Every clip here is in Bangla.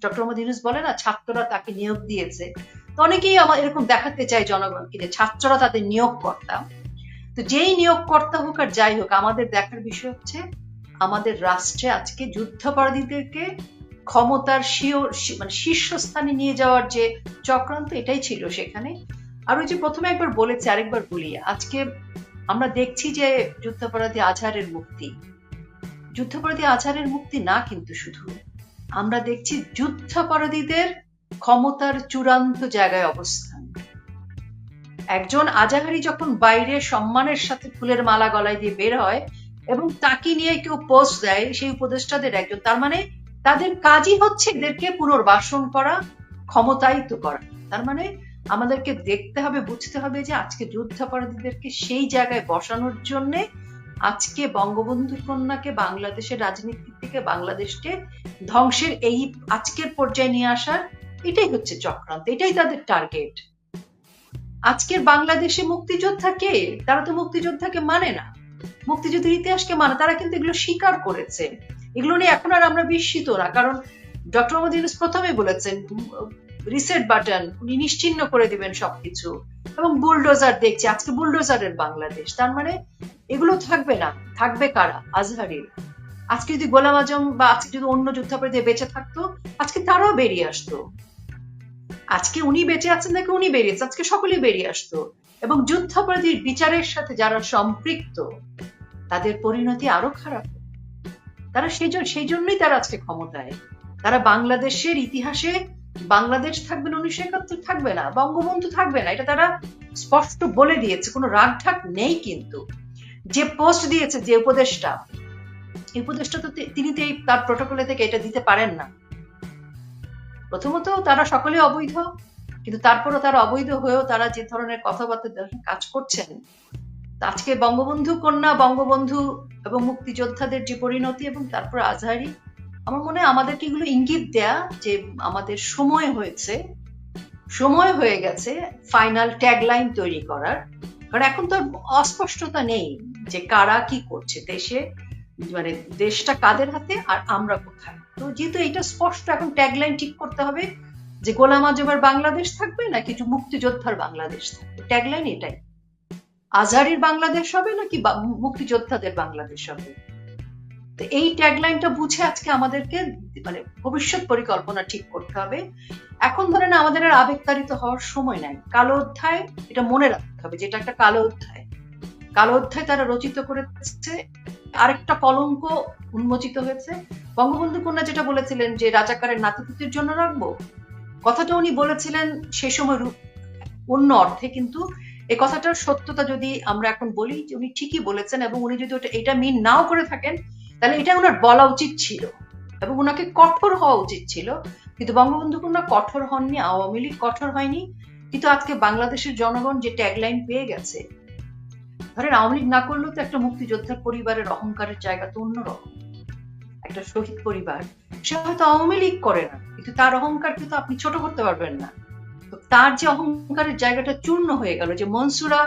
ডক্টর মোহাম্মদ ইউনূস বলে না ছাত্ররা তাকে নিয়োগ দিয়েছে, তো অনেকেই আমার এরকম দেখাতে চায় জনগণকে যে ছাত্ররা তাদের নিয়োগকর্তা। তো যেই নিয়োগকর্তা হোক আর যাই হোক, আমাদের দেখার বিষয় হচ্ছে আমাদের রাষ্ট্রে আজকে যুদ্ধাপরাধীদেরকে ক্ষমতার মানে শীর্ষস্থানে নিয়ে যাওয়ার যে চক্রান্ত, এটাই ছিল সেখানে। আর ওই যে প্রথমে একবার বলেছি, আরেকবার বলি, আজকে আমরা দেখছি যে যুদ্ধাপরাধী আজহারের মুক্তি, যুদ্ধাপরাধী আজহারের মুক্তি না, কিন্তু শুধু আমরা দেখছি যুদ্ধাপরাধীদের ক্ষমতার চূড়ান্ত জায়গায় অবস্থান। একজন আজাহারি যখন বাইরে সম্মানের সাথে ফুলের মালা গলায় দিয়ে বের হয় এবং তাকে নিয়ে কেউ পোস্ট দেয় সেই উপদেষ্টাদের একজন, তার মানে তাদের কাজই হচ্ছে এদেরকে পুনর্বাসন করা, ক্ষমতায়িত করা। তার মানে আমাদেরকে দেখতে হবে, বুঝতে হবে যে আজকে যুদ্ধাপরাধীদেরকে সেই জায়গায় বসানোর জন্য আজকে বঙ্গবন্ধু কন্যাকে বাংলাদেশের রাজনীতি থেকে বাংলাদেশকে ধ্বংসের এই আজকের পর্যায়ে নিয়ে আসার, এটাই হচ্ছে চক্রান্ত, এটাই তাদের টার্গেট। আজকের বাংলাদেশে মুক্তিযোদ্ধা কে? তারা তো মুক্তিযোদ্ধাকে মানে না, মুক্তিযুদ্ধের ইতিহাসকে মানে। তারা কিন্তু এগুলো স্বীকার করেছে, এগুলো নিয়ে এখন আর আমরা বিস্মিত না। কারণ ডক্টর মোহাম্মদ ইউনূস প্রথমে বলেছেন রিসেট বাটন, উনি নিশ্চিহ্ন করে দিবেন সবকিছু, এবং বুলডোজার দেখছি, আজকে বুলডোজারের বাংলাদেশ। তার মানে এগুলো থাকবে না, থাকবে কারা? আজহারির। আজকে যদি গোলাম আজম বা আজকে যদি অন্য যুদ্ধাপরাধী বেঁচে থাকতো, আজকে তারাও বেরিয়ে আসতো। আজকে উনি বেঁচে আছেন নাকি উনি বেরিয়েছে, আজকে সকলেই বেরিয়ে আসতো, এবং যুদ্ধাপরাধীর বিচারের সাথে যারা সম্পৃক্ত তাদের পরিণতি আরো খারাপ। তারা সেই জন্যই তারা আজকে ক্ষমতায়। তারা বাংলাদেশের ইতিহাসে বাংলাদেশ থাকবে না, 1971 থাকবে না, বঙ্গবন্ধু থাকবে না, এটা তারা স্পষ্ট বলে দিয়েছে, কোনো রাগ ঢাক নেই। কিন্তু যে পোস্ট দিয়েছে যে উপদেষ্টা, এই উপদেষ্টা তো তিনি তো তার প্রটোকলে থেকে এটা দিতে পারেন না। প্রথমত তারা সকলে অবৈধ, কিন্তু তারপরও তারা অবৈধ হয়েও তারা যে ধরনের কথাবার্তা কাজ করছেন, আজকে বঙ্গবন্ধু কন্যা, বঙ্গবন্ধু এবং মুক্তিযোদ্ধাদের যে পরিণতি, এবং তারপর আজহারি, আমার মনে হয় আমাদেরকে এগুলো ইঙ্গিত দেয়া যে আমাদের সময় হয়েছে, সময় হয়ে গেছে ফাইনাল ট্যাগলাইন তৈরি করার। কারণ এখন তো অস্পষ্টতা নেই যে কারা কি করছে দেশে, মানে দেশটা কাদের হাতে আর আমরা কোথায়। তো যেহেতু এটা স্পষ্ট, এখন ট্যাগলাইন ঠিক করতে হবে যে গোলাম আজমের বাংলাদেশ থাকবে না কিছু মুক্তিযোদ্ধার বাংলাদেশ থাকবে। ট্যাগলাইন এটাই, আজহারির বাংলাদেশ হবে নাকি মুক্তিযোদ্ধাদের বাংলাদেশ হবে। তো এই ট্যাগলাইনটা বুঝে আজকে আমাদেরকে মানে ভবিষ্যৎ পরিকল্পনা ঠিক করতে হবে। এখন ধরেন আমাদের আর আবেগতাড়িত হওয়ার সময় নাই। কালো অধ্যায়, এটা মনে রাখতে হবে, যেটা একটা কালো অধ্যায়, কালো অধ্যায় তারা রচিত করেছে, আরেকটা কলঙ্ক উন্মোচিত হয়েছে। বঙ্গবন্ধু কন্যা যেটা বলেছিলেন যে রাজাকারের নাতিপুতির জন্য রাখবো, কথাটা উনি বলেছিলেন সে সময় অন্য অর্থে, কিন্তু এই কথাটার সত্যতা যদি আমরা এখন বলি যে উনি ঠিকই বলেছেন, এবং উনি যদি এটা মিন নাও করে থাকেন তাহলে এটা ওনার বলা উচিত ছিল এবং ওনাকে কঠোর হওয়া উচিত ছিল। কিন্তু বঙ্গবন্ধু কন্যা কঠোর হননি, আওয়ামী লীগ কঠোর হয়নি, কিন্তু আজকে বাংলাদেশের জনগণ যে ট্যাগলাইন পেয়ে গেছে, ধরেন আওয়ামী লীগ না করলেও তো একটা মুক্তিযোদ্ধার পরিবারের অহংকারের জায়গা তো অন্যরকম। একটা শহীদ পরিবার, সে হয়তো আওয়ামী লীগ করে না, কিন্তু তার অহংকারকে তো আপনি ছোট করতে পারবেন না। তার যে অহংকারের জায়গাটা চূর্ণ হয়ে গেল, যে মনসুরা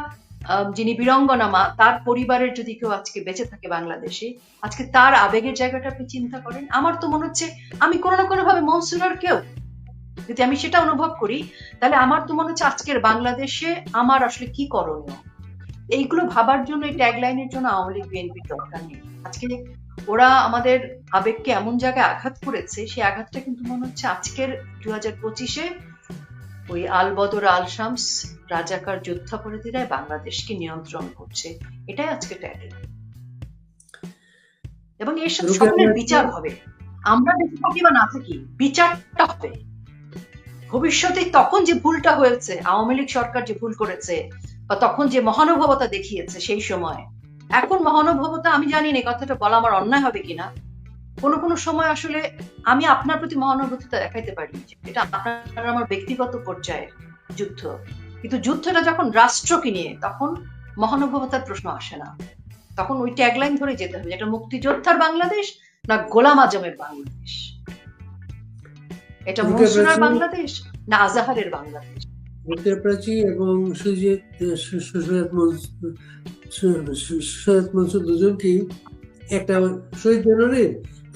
যিনি বীরঙ্গনা মা, তার পরিবারের যদি কেউ আজকে বেঁচে থাকে বাংলাদেশে, আজকে তার আবেগের জায়গাটা আপনি চিন্তা করেন। আমার তো মনে হচ্ছে আমি কোনো না কোনো ভাবে মনসুরার কেউ, যদি আমি সেটা অনুভব করি, তাহলে আমার তো মনে হচ্ছে আজকের বাংলাদেশে আমার আসলে কি করণীয়। এইগুলো ভাবার জন্য, এই ট্যাগলাইনের জন্য আওয়ামী লীগ বিএনপির দরকার নেই। আজকে ওরা আমাদের আবেগকে এমন জায়গায় আঘাত করেছে, সেই আঘাতটা কিন্তু মনে হচ্ছে আজকের 2025-এ ওই আল বদর আল শামস রাজাকার যুদ্ধাপরাধীরা বাংলাদেশকে নিয়ন্ত্রণ করছে, এটাই আজকে ট্যাগলাইন। এবং এর সাথে সকলের বিচার হবে, আমরা বেঁচে থাকি বা না থাকি, বিচারটা হবে ভবিষ্যতে। তখন যে ভুলটা হয়েছে, আওয়ামী লীগ সরকার যে ভুল করেছে, বা তখন যে মহানুভবতা দেখিয়েছে সেই সময়, এখন মহানুভবতা, আমি জানি না কথাটা বলা আমার অন্যায় হবে কিনা, কোনো কোনো সময় আসলে আমি আপনার প্রতি মহানুভূতিটা দেখাইতে পারি, এটা আপনার আমার ব্যক্তিগত পর্যায়ের যুদ্ধ, কিন্তু যুদ্ধটা যখন রাষ্ট্রকে নিয়ে, তখন মহানুভবতার প্রশ্ন আসে না। তখন ওই ট্যাগলাইন ধরে যেতে হবে, এটা মুক্তিযোদ্ধার বাংলাদেশ না গোলাম আজমের বাংলাদেশ, এটা মনসুরার বাংলাদেশ না আজাহারের বাংলাদেশ। প্রাচী এবং সৈয়দ মনসুর দুজনকেই একটা শহীদ জননের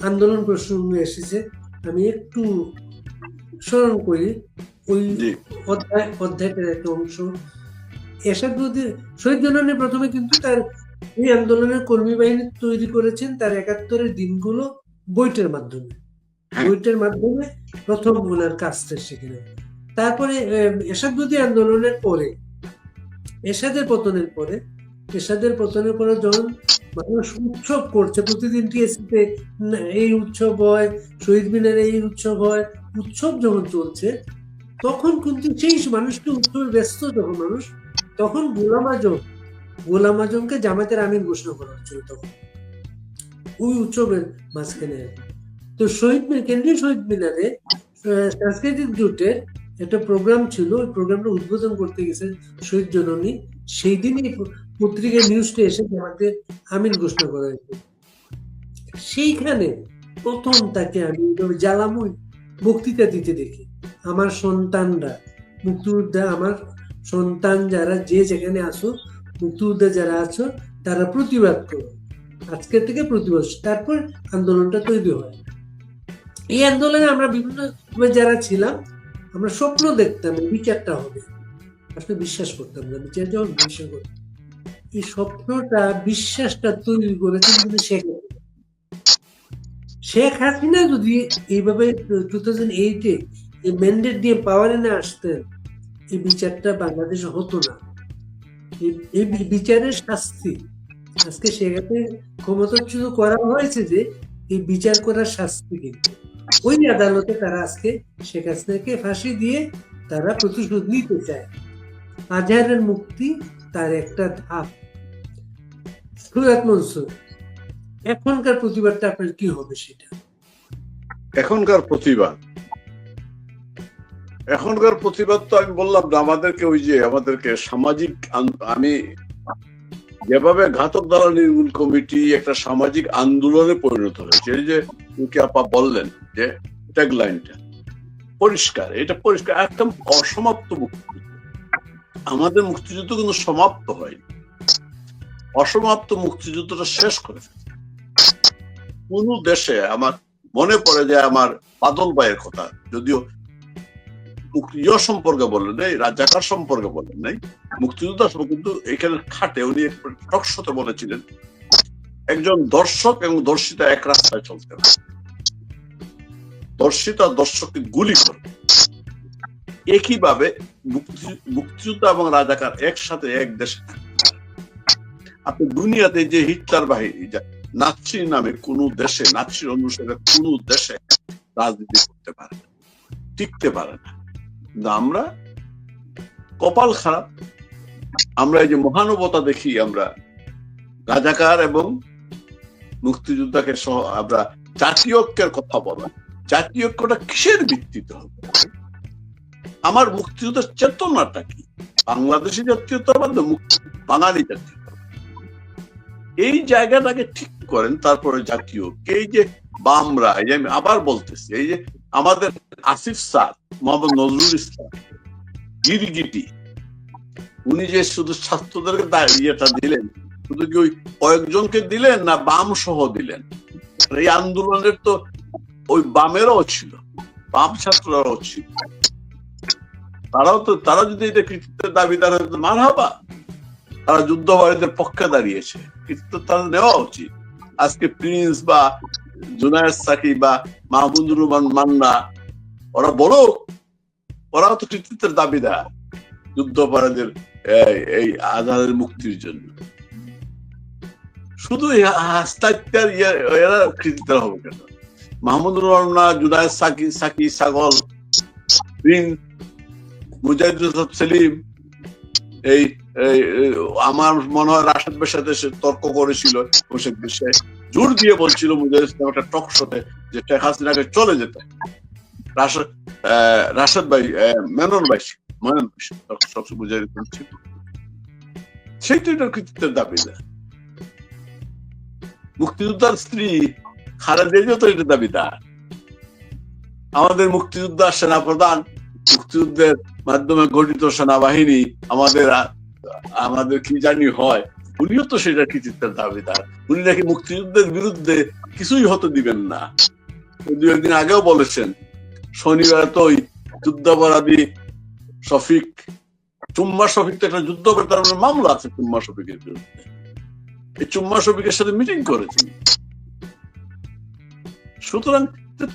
আন্দোলন প্রসঙ্গ এসেছে, আমি একটু স্মরণ করি ওই জি অধ্যায়টার একটা অংশ। এরশাদ শহীদ জননী প্রথমে কিন্তু তার এই আন্দোলনের কর্মী বাহিনী তৈরি করেছেন তার ৭১-এর দিনগুলো বইটার মাধ্যমে। হ্যাঁ বইটার মাধ্যমে প্রথম ওনার কাজটা সেখানে। তারপরে এরশাদ আন্দোলনের পরে, এরশাদের পতনের পরে যখন মানুষ উৎসব করছে, প্রতিদিন টিএসসিতে এই উৎসব হয়, শহীদ মিনারে এই উৎসব হয়, উৎসব যখন চলছে, তখন কিন্তু সেই মানুষকে উৎসবে ব্যস্ত যখন মানুষ, তখন গোলাম আজমকে জামায়াতের আমির ঘোষণা করা হচ্ছিল তখন ওই উৎসবের মাঝখানে। তো কেন্দ্রীয় শহীদ মিনারে সাংস্কৃতিক জোটের একটা প্রোগ্রাম ছিল, ওই প্রোগ্রামটা উদ্বোধন করতে গেছেন শহীদ জননী। সেই দিনই পত্রিকায় নিউজটা এসে জামায়াতের আমির ঘোষণা করা হয়েছে। সেইখানে প্রথম তাকে আমি জ্বালাময় বক্তৃতা দিতে দেখি। আমার সন্তানরা, মুক্তিযোদ্ধা, আমার সন্তান যারা যে যেখানে আসো, মুক্তিযোদ্ধা যারা আছো, তারা প্রতিবাদ করো, আজকের থেকে প্রতিবাদ। তারপর আন্দোলনটা তৈরি হয়। এই আন্দোলনে আমরা বিভিন্ন যারা ছিলাম, আমরা স্বপ্ন দেখতাম বিচারটা হবে, আসলে বিশ্বাস করতাম না বিচার যখন বিশ্বাস করতাম। এই স্বপ্নটা, বিশ্বাসটা তৈরি করেছেন কিন্তু শেখ হাসিনা যদি এইভাবে 2008-এ এই ম্যান্ডেট দিয়ে পাওয়ারে না আসতেন, এই বিচারটা বাংলাদেশে হতো না। এই বিচারের শাস্তি আজকে শেখ হাসিনার ক্ষমতাচ্যুত করা হয়েছে, যে এই বিচার করার শাস্তি কিন্তু ওই আদালতে তারা আজকে শেখ হাসিনাকে ফাঁসি দিয়ে তারা প্রতিশোধ নিতে চায়। আজহারের মুক্তি তার একটা ধাপ। সুরাত মনসুর, এখনকার প্রতিবাদটা আপনার কি হবে? সেটা এখনকার প্রতিবাদ তো আমি বললাম না, আমাদেরকে সামাজিক, আমি যেভাবে ঘাতক দালাল নির্মূল কমিটি একটা সামাজিক আন্দোলনে পরিণত হয়েছে, এই যে আপা বললেন যে ট্যাগলাইনটা পরিষ্কার, এটা পরিষ্কার, একদম অসমাপ্ত মুক্তিযুদ্ধ। আমাদের মুক্তিযুদ্ধ কিন্তু সমাপ্ত হয়নি, অসমাপ্ত মুক্তিযুদ্ধটা শেষ করে ফেলেছে। কোন দেশে আমার মনে পড়ে যে আমার বাদল ভাইয়ের কথা, যদিও সম্পর্কে বলেন নাই, রাজাকার সম্পর্কে বলেন নাই, মুক্তিযোদ্ধা কিন্তু এখানে খাটে উনি টকশোতে বলেছিলেন, একজন দর্শক এবং দর্শিতা এক রাস্তায় চলতে হবে, দর্শিতা দর্শককে গুলি করবে। একইভাবে মুক্তিযোদ্ধা এবং রাজাকার একসাথে এক দেশে থাকবে। আপনি দুনিয়াতে যে হিটলার বাহিনী, নাৎসির নামে কোন দেশে, নাৎসির অনুসারে কোন দেশে রাজনীতি করতে পারে না, টিকতে পারে না। আমরা কপাল খারাপ, আমরা এই যে মহানুভবতা দেখি, আমরা রাজাকার এবং মুক্তিযোদ্ধাকে সহ আমরা জাতীয় ঐক্যের কথা বলা, জাতীয় ঐক্যটা কিসের ভিত্তিতে হবে? আমার মুক্তিযুদ্ধের চেতনাটা কি? বাংলাদেশি জাতীয়তাবাদ, বাঙালি জাতীয়তাবাদ, এই জায়গাটাকে ঠিক করেন, তারপরে জাতীয়। এই যে বামরা, এই যে আমি আবার বলতেছি, এই যে আমাদের আসিফ স্যার, মোহাম্মদ নজরুল ইসলাম গিরগিটি, উনি যে শুধু ছাত্রদেরকে ইয়েটা দিলেন, শুধু কি ওই কয়েকজনকে দিলেন না বাম সহ দিলেন? এই আন্দোলনের তো ওই বামেরাও ছিল, বাম ছাত্ররাও ছিল, তারা যদি এটা কৃতিত্বের দাবিদার হতো মারহাবা, তারা যুদ্ধবাদীদের পক্ষে দাঁড়িয়েছে, কৃতিত্ব তাদের নেওয়া উচিত। আজকে প্রিন্স বা জুনায়েদ সাকি বা মাহমুদুর রহমান মান্না, ওরা বড়, ওরাও তো কৃতিত্বের দাবিদার যুদ্ধবাদীদের এই আজাদের মুক্তির জন্য। শুধু হাস্তাক্ষর এরা কৃতিত্ব হবে কেন? মাহমুদুর রহমান, জুনায়েদ সাকি ছাগল, প্রিন্স, মুজাহিদুল সেলিম, এই আমার মনে হয় রাশেদ ভাইয়ের সাথে সে তর্ক করেছিল, সে জোর দিয়ে বলছিল মুজাহিদ ইসলাম একটা টক শোতে যে শেখ হাসিনাকে চলে যেতে। রাশেদ ভাই, মেনন ভাই মুজাহিদ ইসলাম ছিল, সেই তো এটার কৃতিত্বের দাবি দেয়। মুক্তিযোদ্ধার স্ত্রী খালেদা তো এটা দাবিদার। আমাদের মুক্তিযোদ্ধা সেনাপ্রধান, মুক্তিযুদ্ধের মাধ্যমে গঠিত সেনাবাহিনী, আমাদের কি জানি হয়, উনিও তো সেটা কৃতিত্বের দাবিদার। উনি নাকি মুক্তিযুদ্ধের বিরুদ্ধে কিছুই হতে দিবেন না, দু একদিন আগেও বলেছেন শনিবার তো ওই যুদ্ধাপরাধী শফিক, চুম্মা শফিক তো একটা যুদ্ধাপরাধী, তার মামলা আছে চুম্মা শফিকের বিরুদ্ধে। এই চুম্মা শফিকের সাথে মিটিং করেছেন। সুতরাং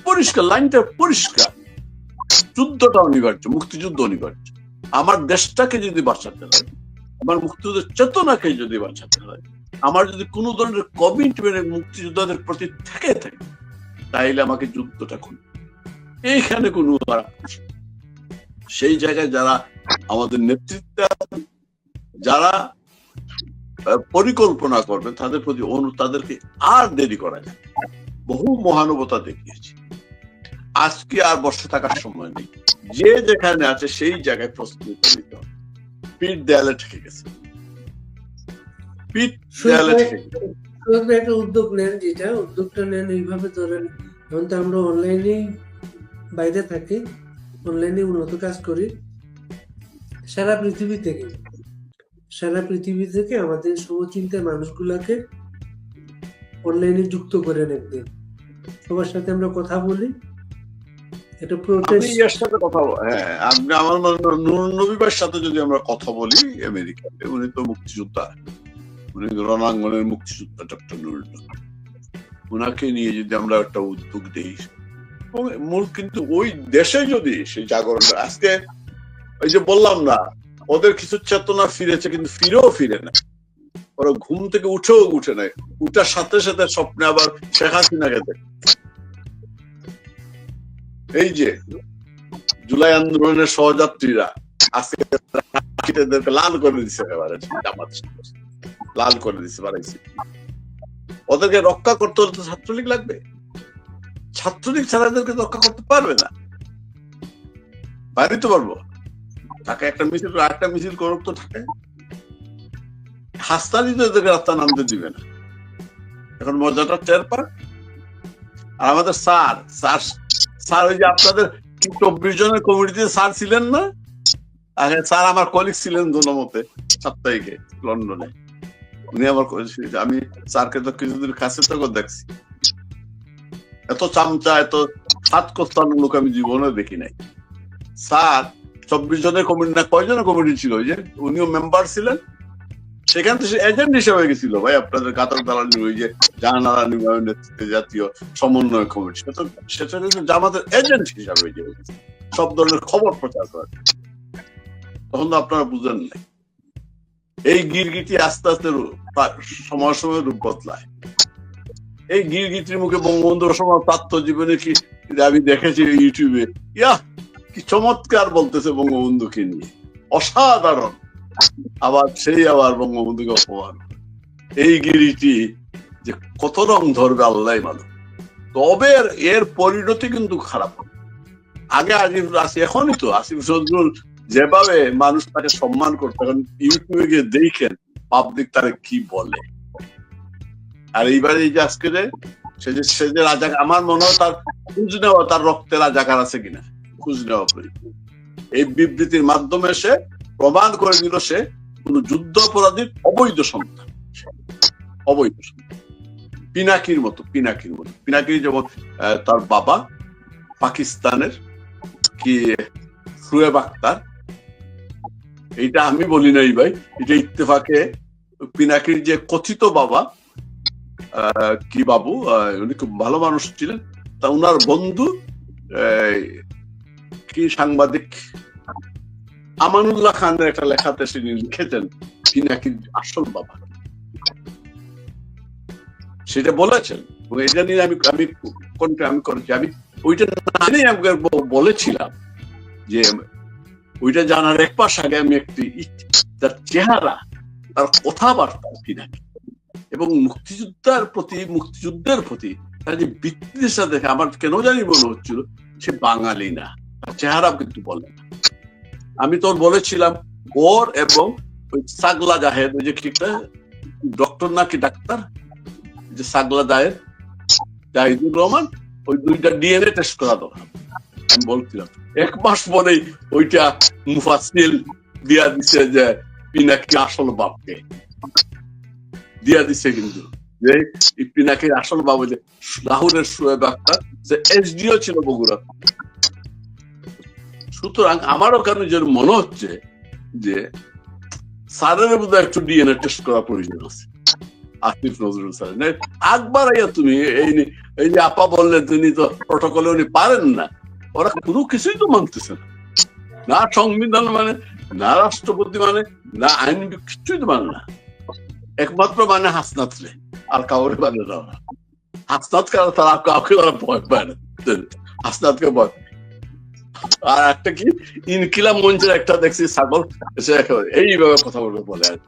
পরিষ্কার, লাইনটা পরিষ্কার, যুদ্ধটা অনিবার্য, মুক্তিযুদ্ধ অনিবার্য। আমার দেশটাকে যদি বাঁচাতে হয়, আমার মুক্তিযুদ্ধের চেতনাকে যদি বাঁচাতে হয়, আমার যদি কোন ধরনের কমিটমেন্ট মুক্তিযোদ্ধাদের প্রতি থেকে থাকে, তাইলে আমাকে যুদ্ধটা করতে, এইখানে কোন সেই জায়গায় যারা আমাদের নেতৃত্বে যারা পরিকল্পনা করবেন তাদের প্রতি তাদেরকে আর দেরি করা যায়। বহু মহানুভবতা দেখিয়েছি, আজকে আর বসে থাকার সময় নেই। যে যেখানে আছে সেই জায়গায় প্রস্তুতি নিতে হবে। পিঠ দেয়ালে ঠেকে গেছে, পিঠ দেয়ালে ঠেকে গেছে। একটা উদ্যোগ নেন, যেটা উদ্যোগটা নেন এইভাবে ধরেন, এখন তো আমরা অনলাইনে বাইরে থাকি, অনলাইনে উন্নত কাজ করি, সারা পৃথিবী থেকে আমাদের শুভচিন্তার মানুষগুলাকে অনলাইনে যুক্ত করেন একদিন, সবার সাথে আমরা কথা বলি। এটা আপনি আমার নূর নবী ভাইয়ের সাথে যদি আমরা কথা বলি, আমেরিকাতে, উনি তো মুক্তিযোদ্ধা, উনি রণাঙ্গনের মুক্তিযোদ্ধা ডক্টর নূর নবী, উনাকে নিয়ে যদি আমরা একটা উদ্যোগ দিই, মূল কিন্তু ওই দেশে যদি সেই জাগরণ, আজকে ওই যে বললাম না, ওদের কিছু চেতনা ফিরেছে, কিন্তু ফিরে না, ওরা ঘুম থেকে উঠে নাই, উঠার সাথে সাথে স্বপ্নে আবার শেখ হাসিনাকে দেখে। এই যে জুলাই আন্দোলনের সহযাত্রীরা আজকে লাল করে দিচ্ছে, লাল করে দিচ্ছে, বাড়াইছে। ওদেরকে রক্ষা করতে হলে তো ছাত্রলীগ লাগবে, ছাত্রলীগ ছাড়া এদেরকে রক্ষা করতে পারবে না। বাইরে তো পারবো, তাকে একটা মিছিল আরেকটা মিছিল করুক তো থাকে, হাসতালি তো এদেরকে রাস্তা নামতে দিবে না। এখন মজাটা টের পাক। আর আমাদের স্যার ওই যে আপনাদের 24 জনের কমিটিতে স্যার ছিলেন না, স্যার আমার কলিগ ছিলেন জনমতে সাপ্তাহিকে লন্ডনে, উনি আমার, আমি স্যারকে তো কিছুদিন কাছে থেকে দেখছি। এত চামচা, এত হাত কস্তানো লোক আমি জীবনে দেখি নাই। স্যার 24 জনের কমিটি না কয়জনের কমিটি ছিল, ওই যে উনিও মেম্বার ছিলেন, সেখান থেকে এজেন্ট হিসেবে গেছিল ভাই আপনাদের কাতার দালালি, ওই যে জাহানারা নির্বাচন নেতৃত্বে জাতীয় সমন্বয় কমিটি, সেটা কিন্তু জামাতের এজেন্ট হিসাবে সব ধরনের খবর প্রচার করে। তখন তো আপনারা বুঝেন নাই। এই গিরগিটি আস্তে আস্তে সময় রূপ বদলায়। এই গিরগিটির মুখে বঙ্গবন্ধুর সময় আত্মজীবনে কি আমি দেখেছি ইউটিউবে, কি চমৎকার বলতেছে বঙ্গবন্ধুকে নিয়ে, অসাধারণ। আবার বঙ্গবন্ধুকে অপমান। এই গিরিটি যে কত রং ধরবে আল্লাহ মালুম। তবে এর পরিণতি কিন্তু খারাপ। আগে এখনই তো আসিফ নজরুল যেভাবে মানুষ তাকে সম্মান করতো, এখন ইউটিউবে গিয়ে দেখেন পাবলিক তারে কি বলে। আর এইবারে এই যে আজকে সে যে রাজা, আমার মনে হয় তার খোঁজ নেওয়া, তার রক্তে রাজাকার আছে কিনা খোঁজ নেওয়া প্রয়োজন। এই বিবৃতির মাধ্যমে সে প্রমাণ করে দিল সে কোন যুদ্ধ অপরাধীর অবৈধ সন্তান, পিনাকির মতো। পিনাকি যেমন তার বাবা পাকিস্তানের কি শুয়েব আক্তার, এইটা আমি বলি নাই ভাই, এটা ইত্তেফাকে পিনাকির যে কথিত বাবা কি বাবু, উনি খুব ভালো মানুষ ছিলেন, তা উনার বন্ধু কি সাংবাদিক আমানুল্লাহ খানের একটা লেখাতে তিনি লিখেছেন পিনাকির আসল বাবা, সেটা বলেছেন। এটা নিয়ে আমি করেছি, আমি ওইটা বলেছিলাম যে ওইটা জানার এক মাস আগে আমি একটি তার চেহারা, তার কথাবার্তা পিনাকি এবং মুক্তিযুদ্ধের প্রতি তার যে বিদ্বেষটা দেখে আমার কেন জানি মনে হচ্ছিল সে বাঙালি না, তার চেহারা কিন্তু বলে না। আমি তোর বলেছিলাম ওর এবং ওই সাগলা জাহেদ, ওই যে কিটা ডক্টর নাকি ডাক্তার, যে সাগলা জাহিদুর রহমান, ওই দুইটা ডিএনএ টেস্ট করা দরকার। আমি বলছিলাম 1 মাস পরেই ওইটা মুফাসসিল দিয়া দিছে যে পিনাকি আসল বাপকে দিয়া দিছে, কিন্তু যে পিনাকির আসল বাপ যে লাহোরের শুয়েব আক্তার যে এসডিও ছিল বগুড়া। সুতরাং আমার ওখানে যে মনে হচ্ছে যে স্যারের বোধহয় একটু ডিএনএ টেস্ট করা প্রয়োজন আছে, আসিফ নজরুল স্যার। একবার তুমি এই যে আপা বললেন তিনি তো প্রটোকলে উনি পারেন না, ওরা কোনো কিছুই তো মানতেছে না, না সংবিধান মানে, না রাষ্ট্রপতি মানে, না আইন কিছুই তো মানে না, একমাত্র মানে হাসনাত রে, আর কাউরে মানে না। হাসনাত তারা কাউকে তারা ভয় পায় না, হাসনাতকে ভয় পায়। আর একটা কি ইনকিলাব মঞ্চের একটা দেখছি ছাগল এইভাবে কথা বলবে বলে, আর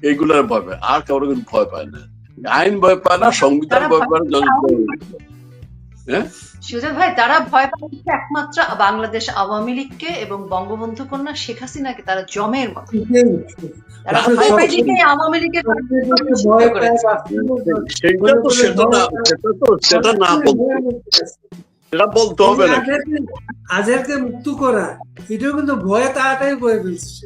এইগুলার ভয় পায়, আর কাউরে কিন্তু ভয় পায় না, আইন ভয় পায় না, সংবিধান ভয় পায় না, হ্যাঁ সুজাত ভাই, তারা ভয় পাচ্ছে একমাত্র বাংলাদেশ আওয়ামী লীগকে এবং বঙ্গবন্ধু কন্যা শেখ হাসিনাকে, তারা জমের মতো। তারা ভয় পায় যে আওয়ামী লীগের সেটা না সেটা বলতে হবে না। আজেরকে মুক্ত করা, এটাও কিন্তু ভয়ে তাড়াতাড়ি করে ফেলছে।